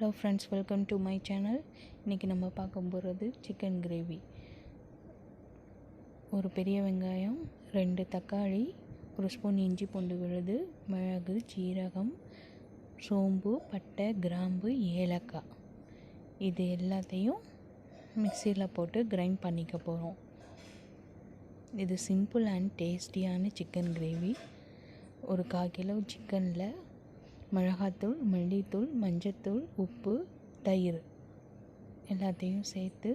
Hello friends, welcome to my channel. இன்றைக்கி நம்ம பார்க்க போகிறது சிக்கன் கிரேவி. ஒரு பெரிய வெங்காயம், 2 தக்காளி, 1 ஸ்பூன் இஞ்சி பூண்டு விழுது, மிளகு, சீரகம், சோம்பு, பட்டை, கிராம்பு, ஏலக்காய், இது எல்லாத்தையும் மிக்சியில் போட்டு கிரைண்ட் பண்ணிக்க போகிறோம். இது சிம்பிள் அண்ட் டேஸ்டியான சிக்கன் கிரேவி. ஒரு 1/4 கிலோ சிக்கனில் மிளகாத்தூள், மல்லித்தூள், மஞ்சத்தூள், உப்பு, தயிர் எல்லாத்தையும் சேர்த்து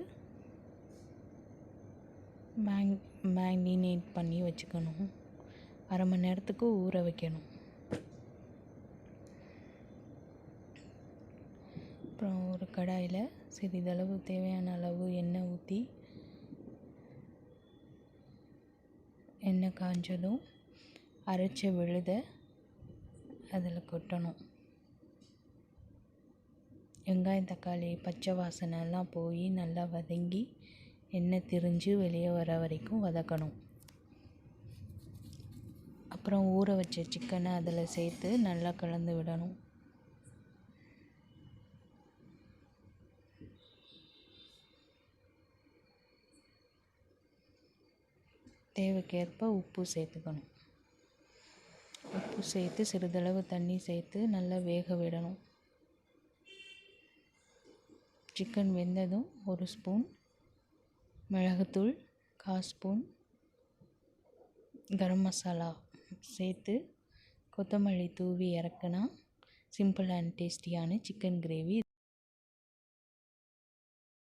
மேரினேட் பண்ணி வச்சுக்கணும். 1/2 மணி நேரத்துக்கு ஊற வைக்கணும். அப்புறம் ஒரு கடாயில் சிறிதளவு தேவையான அளவு எண்ணெய் ஊற்றி, எண்ணெய் காஞ்சதும் அரைச்ச விழுதை அதில் கொட்டணும். வெங்காயம், தக்காளி பச்சை வாசனைலாம் போய் நல்லா வதங்கி எண்ணெய் திரிஞ்சு வெளியே வர வரைக்கும் வதக்கணும். அப்புறம் ஊற வச்ச சிக்கனை அதில் சேர்த்து நல்லா கலந்து விடணும். தேவைக்கேற்ப உப்பு சேர்த்துக்கணும். உப்பு சேர்த்து சிறிதளவு தண்ணி சேர்த்து நல்லா வேக விடணும். சிக்கன் வெந்ததும் 1 ஸ்பூன் மிளகுத்தூள், 1/4 ஸ்பூன் கரம் மசாலா சேர்த்து கொத்தமல்லி தூவி இறக்குனா சிம்பிள் அண்ட் டேஸ்டியான சிக்கன் கிரேவி